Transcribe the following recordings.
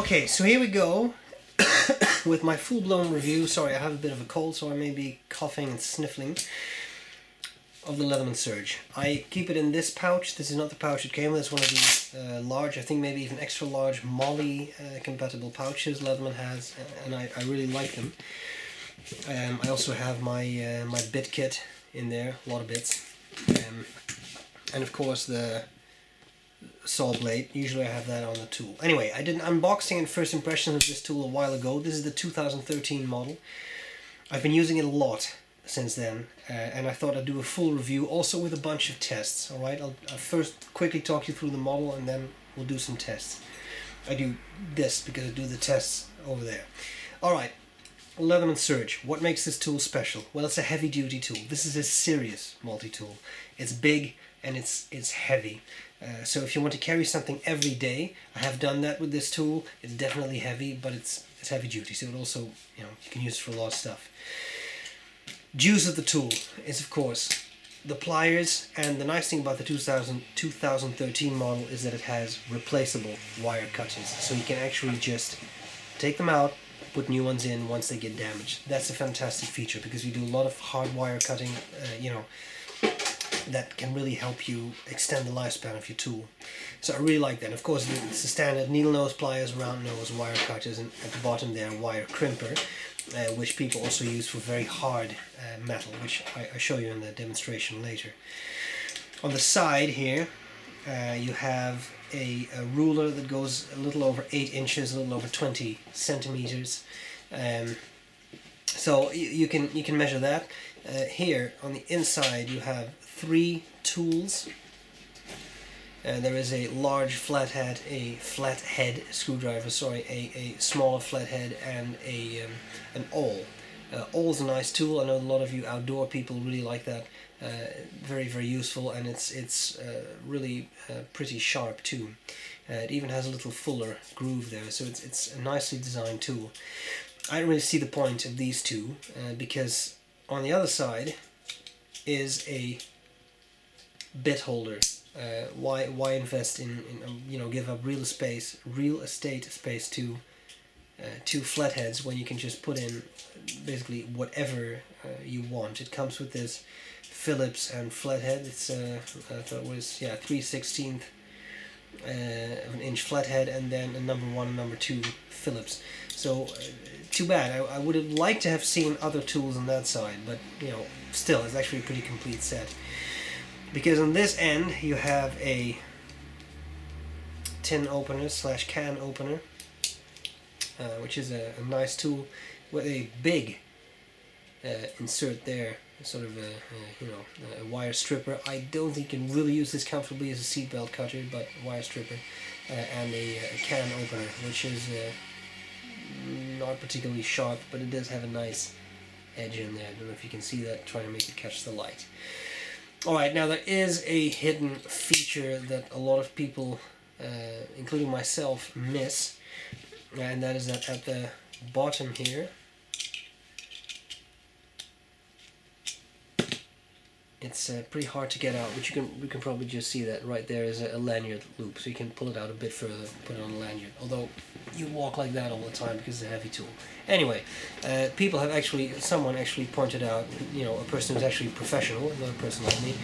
Okay, so here we go with my full-blown review. Sorry, I have a bit of a cold, so I may be coughing and sniffling, of the Leatherman Surge. I keep it in this pouch. This is not the pouch it came with. It's one of these large, I think maybe even extra large MOLLE compatible pouches Leatherman has, and I really like them. I also have my my bit kit in there, a lot of bits, and of course the saw blade. Usually I have that on the tool. Anyway, I did an unboxing and first impressions of this tool a while ago. This is the 2013 model. I've been using it a lot since then, and I thought I'd do a full review also with a bunch of tests. Alright, I'll first quickly talk you through the model and then we'll do some tests. I do this because I do the tests over there. Alright, Leatherman Surge. What makes this tool special? Well, it's a heavy duty tool. This is a serious multi-tool. It's big and it's heavy. So if you want to carry something every day, I have done that with this tool. It's definitely heavy, but it's heavy duty, so it also, you can use it for a lot of stuff. Juice of the tool is, of course, the pliers, and the nice thing about the 2013 model is that it has replaceable wire cutters, so you can actually just take them out, put new ones in once they get damaged. That's a fantastic feature because we do a lot of hard wire cutting, that can really help you extend the lifespan of your tool. So I really like that. Of course, it's the standard needle nose pliers, round nose wire cutters, and at the bottom there, wire crimper, which people also use for very hard metal, which I show you in the demonstration later. On the side here, you have a ruler that goes a little over 8 inches, a little over 20 centimeters. So you can measure that. Here on the inside you have 3 tools. There is a large flathead, a flathead screwdriver, sorry, a smaller flathead, and an awl. Awl is a nice tool. I know a lot of you outdoor people really like that. Very, very useful, and it's really pretty sharp too. It even has a little fuller groove there, so it's a nicely designed tool. I don't really see the point of these two because on the other side is a bit holder. Why invest in give up real estate space to two flatheads when you can just put in basically whatever you want. It comes with this Phillips and flathead. It's I thought it was 3/16 of an inch flathead, and then a number 1 and number 2 Phillips. So too bad. I would have liked to have seen other tools on that side, but still, it's actually a pretty complete set. Because on this end you have a tin opener / can opener, which is a nice tool with a big insert there, sort of a wire stripper. I don't think you can really use this comfortably as a seatbelt cutter, but wire stripper, and a can opener, which is not particularly sharp, but it does have a nice edge in there. I don't know if you can see that, trying to make it catch the light. Alright, now there is a hidden feature that a lot of people, including myself, miss, and that is that at the bottom here, it's pretty hard to get out, but we can probably just see that right there is a lanyard loop, so you can pull it out a bit further, put it on a lanyard, although you walk like that all the time because it's a heavy tool. Anyway, someone actually pointed out, a person who's actually professional, not a person like me,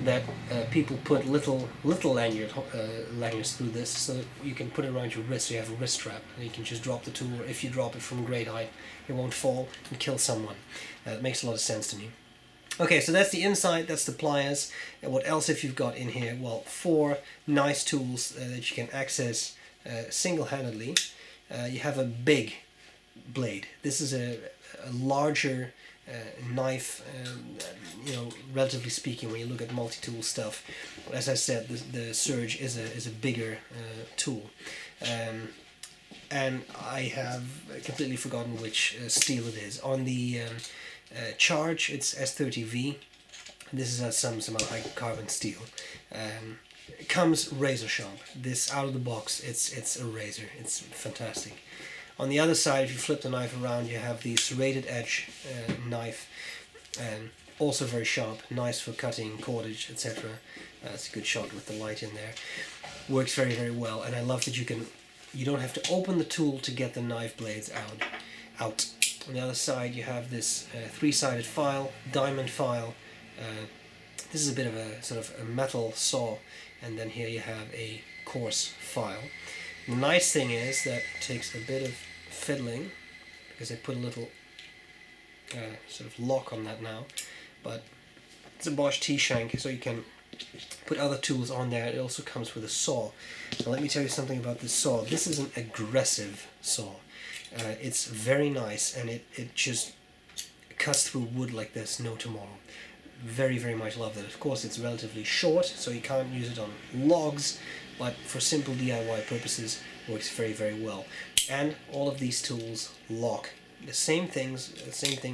that people put little lanyards through this so that you can put it around your wrist, so you have a wrist strap, and you can just drop the tool, or if you drop it from great height, it won't fall and kill someone. It makes a lot of sense to me. Okay, so that's the inside, that's the pliers. And what else have you got in here? Well, 4 nice tools that you can access single-handedly. You have a big blade. This is a larger knife, relatively speaking, when you look at multi-tool stuff. As I said, the Surge is a bigger tool. And I have completely forgotten which steel it is. On the Charge, it's S30V. This is some high carbon steel. It comes razor sharp. This out of the box, it's a razor. It's fantastic. On the other side, if you flip the knife around, you have the serrated edge knife, and also very sharp, nice for cutting cordage, etc. It's a good shot with the light in there. Works very, very well, and I love that you can you don't have to open the tool to get the knife blades out. On the other side you have this three-sided file, diamond file. This is a bit of a sort of a metal saw, and then here you have a coarse file. The nice thing is that it takes a bit of fiddling, because I put a little sort of lock on that now, but it's a Bosch T-shank, so you can put other tools on there. It also comes with a saw. Now let me tell you something about this saw. This is an aggressive saw. It's very nice, and it just cuts through wood like this no tomorrow. Very, very much love that. Of course it's relatively short, so you can't use it on logs, but for simple DIY purposes works very, very well. And all of these tools lock. The same thing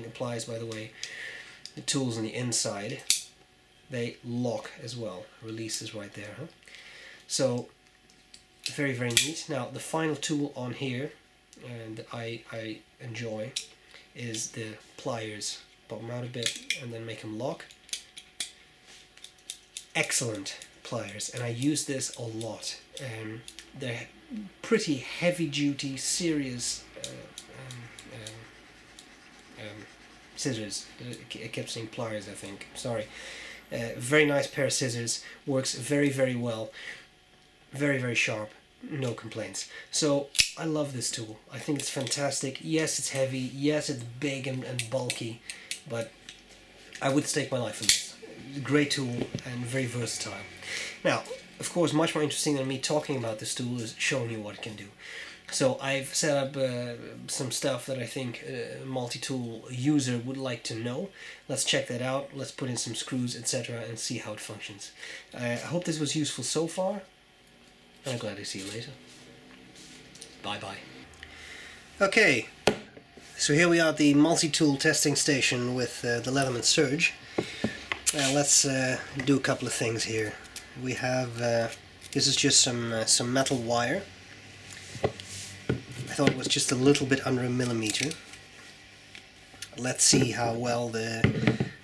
applies, by the way. The tools on the inside, they lock as well. Release is right there, huh? So very, very neat. Now the final tool on here that I enjoy is the pliers. Pop them out a bit and then make them lock. Excellent pliers, and I use this a lot. They're pretty heavy duty, serious scissors. I kept saying pliers, I think. Sorry. Very nice pair of scissors. Works very, very well. Very, very sharp. No complaints. So I love this tool. I think it's fantastic. Yes, it's heavy. Yes, it's big and bulky, but I would stake my life on this. Great tool and very versatile. Now, of course, much more interesting than me talking about this tool is showing you what it can do. So I've set up some stuff that I think a multi-tool user would like to know. Let's check that out. Let's put in some screws, etc., and see how it functions. I hope this was useful so far. I'm glad to see you later. Bye-bye. Okay, so here we are at the multi-tool testing station with the Leatherman Surge. Let's do a couple of things here. We have, this is just some metal wire. I thought it was just a little bit under a millimeter. Let's see how well the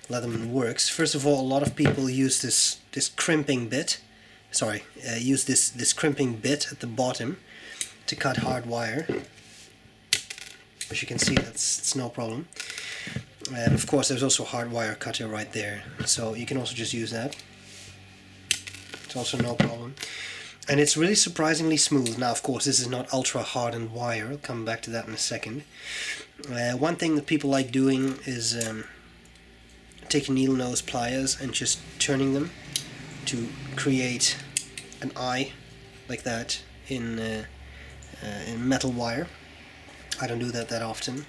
Leatherman works. First of all, a lot of people use this crimping bit. Sorry, use this crimping bit at the bottom to cut hard wire. As you can see, it's no problem. And of course there's also a hard wire cutter right there, so you can also just use that. It's also no problem. And it's really surprisingly smooth. Now of course this is not ultra hardened wire, I'll come back to that in a second. One thing that people like doing is taking needle nose pliers and just turning them to create an eye like that in metal wire. I don't do that often,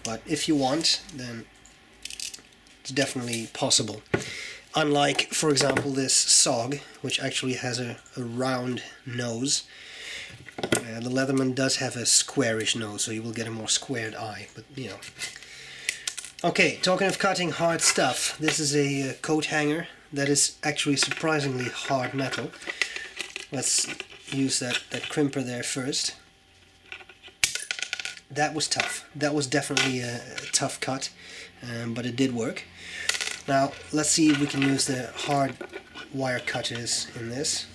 but if you want, then it's definitely possible. Unlike, for example, this SOG, which actually has a round nose. The Leatherman does have a squarish nose, so you will get a more squared eye, but you know. Okay, talking of cutting hard stuff, this is a coat hanger that is actually surprisingly hard metal. Let's use that crimper there first. That was tough. That was definitely a tough cut, but it did work. Now let's see if we can use the hard wire cutters in this.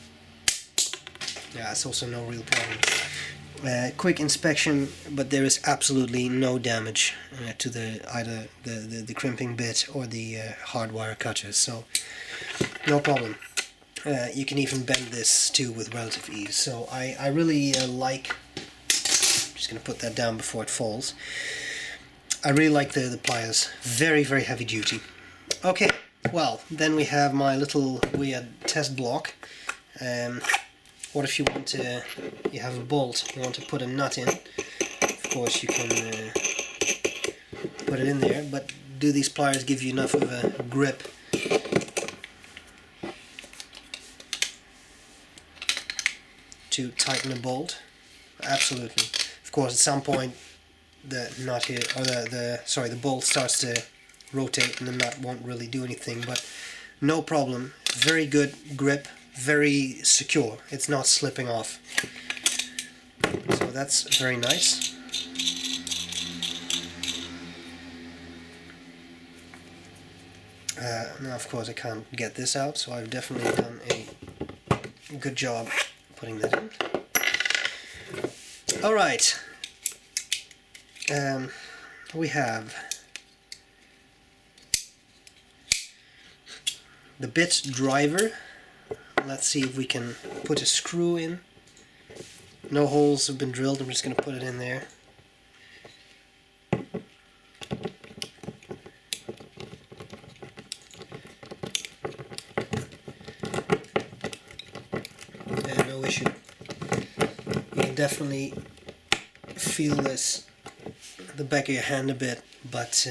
Yeah, it's also no real problem. Quick inspection, but there is absolutely no damage to either the crimping bit or the hard wire cutters, so no problem. You can even bend this too with relative ease. So I really like. Just going to put that down before it falls. I really like the pliers. Very, very heavy duty. Okay, well, then we have my little weird test block. What if you want to, you have a bolt, you want to put a nut in. Of course you can put it in there, but do these pliers give you enough of a grip to tighten a bolt? Absolutely. Of course, at some point the nut here, or the bolt starts to rotate and the nut won't really do anything, but no problem. Very good grip, very secure. It's not slipping off. So that's very nice. Now of course I can't get this out, so I've definitely done a good job putting that in. Alright, we have the bit driver. Let's see if we can put a screw in. No holes have been drilled, I'm just going to put it in there. Yeah, no issue. You can definitely feel this at the back of your hand a bit, but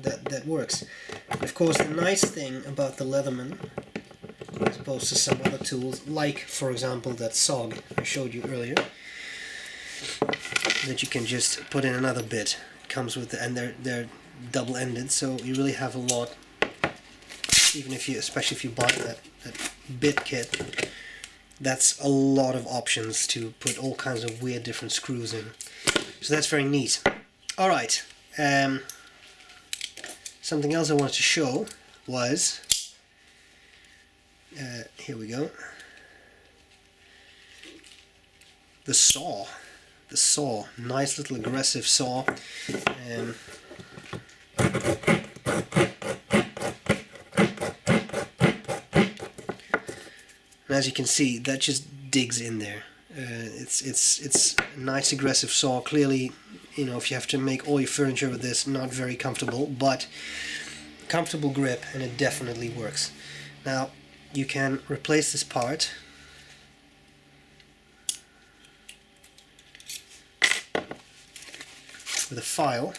that works. Of course, the nice thing about the Leatherman, as opposed to some other tools, like for example that SOG I showed you earlier, that you can just put in another bit. It comes with and they're double-ended, so you really have a lot. Even if you, especially if you buy that bit kit, that's a lot of options to put all kinds of weird different screws in. So that's very neat. All right. Something else I wanted to show was, here we go, the saw. The saw, nice little aggressive saw. And as you can see, that just digs in there. It's a nice aggressive saw. Clearly, you know, if you have to make all your furniture with this, not very comfortable, but comfortable grip, and it definitely works. Now, you can replace this part with a file.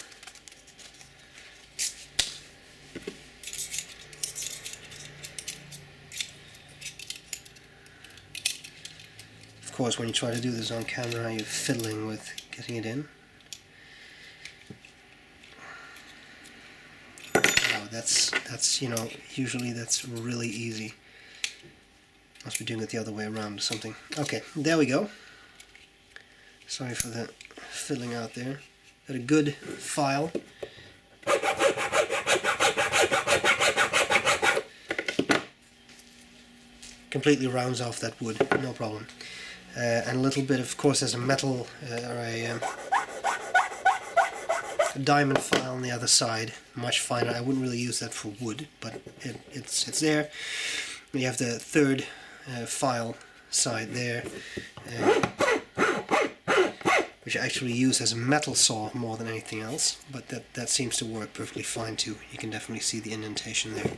Of course, when you try to do this on camera, you're fiddling with getting it in. Wow, that's you know, usually that's really easy. Must be doing it the other way around or something. Okay, there we go. Sorry for the fiddling out there. Got a good file. Completely rounds off that wood, no problem. And a little bit, of course, there's a metal or a diamond file on the other side, much finer. I wouldn't really use that for wood, but it's there. You have the third file side there, which I actually use as a metal saw more than anything else, but that seems to work perfectly fine too. You can definitely see the indentation there.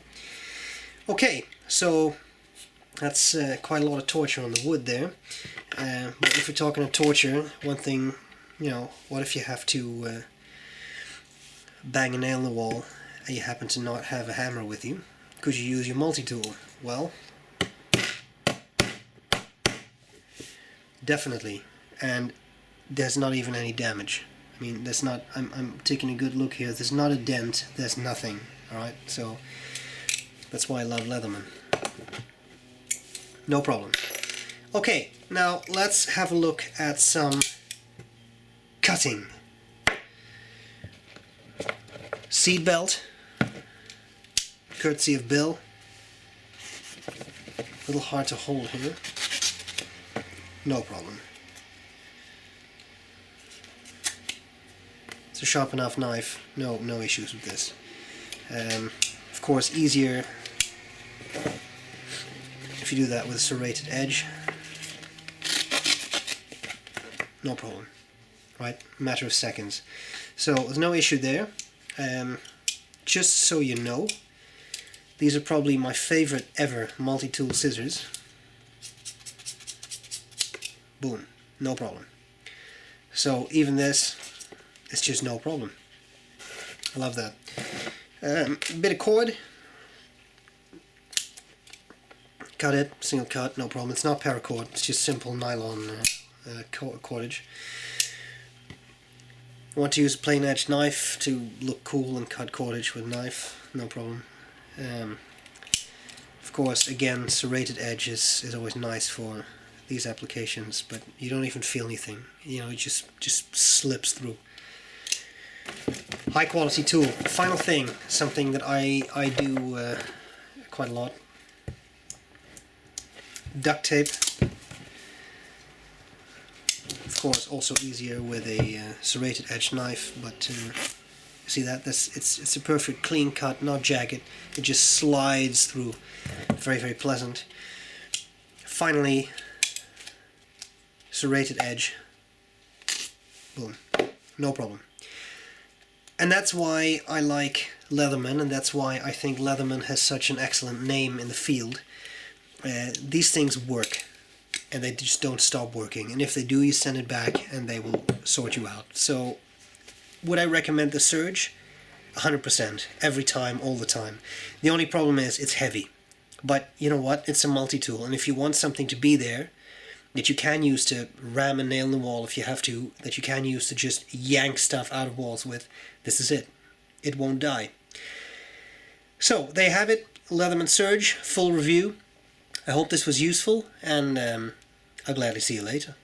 Okay, so that's quite a lot of torture on the wood there. But if we're talking of torture, one thing, you know, what if you have to bang a nail in the wall and you happen to not have a hammer with you? Could you use your multi-tool? Well, definitely. And there's not even any damage. I mean, there's not, I'm taking a good look here, there's not a dent, there's nothing. Alright, so that's why I love Leatherman. No problem. Okay, now let's have a look at some cutting. Seatbelt, courtesy of Bill. A little hard to hold here. No problem. It's a sharp enough knife. No issues with this. Of course, easier if you do that with a serrated edge. No problem. Right? Matter of seconds. So there's no issue there. Just so you know, these are probably my favorite ever multi-tool scissors. Boom. No problem. So even this, it's just no problem. I love that. A bit of cord. Cut it, single cut, no problem. It's not paracord, it's just simple nylon cordage. Want to use a plain edge knife to look cool and cut cordage with a knife, no problem. Of course, again, serrated edge is always nice for these applications, but you don't even feel anything. You know, it just slips through. High quality tool. Final thing, something that I do quite a lot. Duct tape. of course also easier with a serrated edge knife, but see that? It's a perfect clean cut, not jagged. It just slides through. Very, very pleasant. Finally, serrated edge. Boom. No problem. And that's why I like Leatherman, and that's why I think Leatherman has such an excellent name in the field. These things work, and they just don't stop working. And if they do, you send it back and they will sort you out. So, would I recommend the Surge? 100%. Every time, all the time. The only problem is it's heavy. But you know what? It's a multi-tool. And if you want something to be there, that you can use to ram a nail in the wall if you have to, that you can use to just yank stuff out of walls with, this is it. It won't die. So, there you have it. Leatherman Surge, full review. I hope this was useful, and I'll gladly see you later.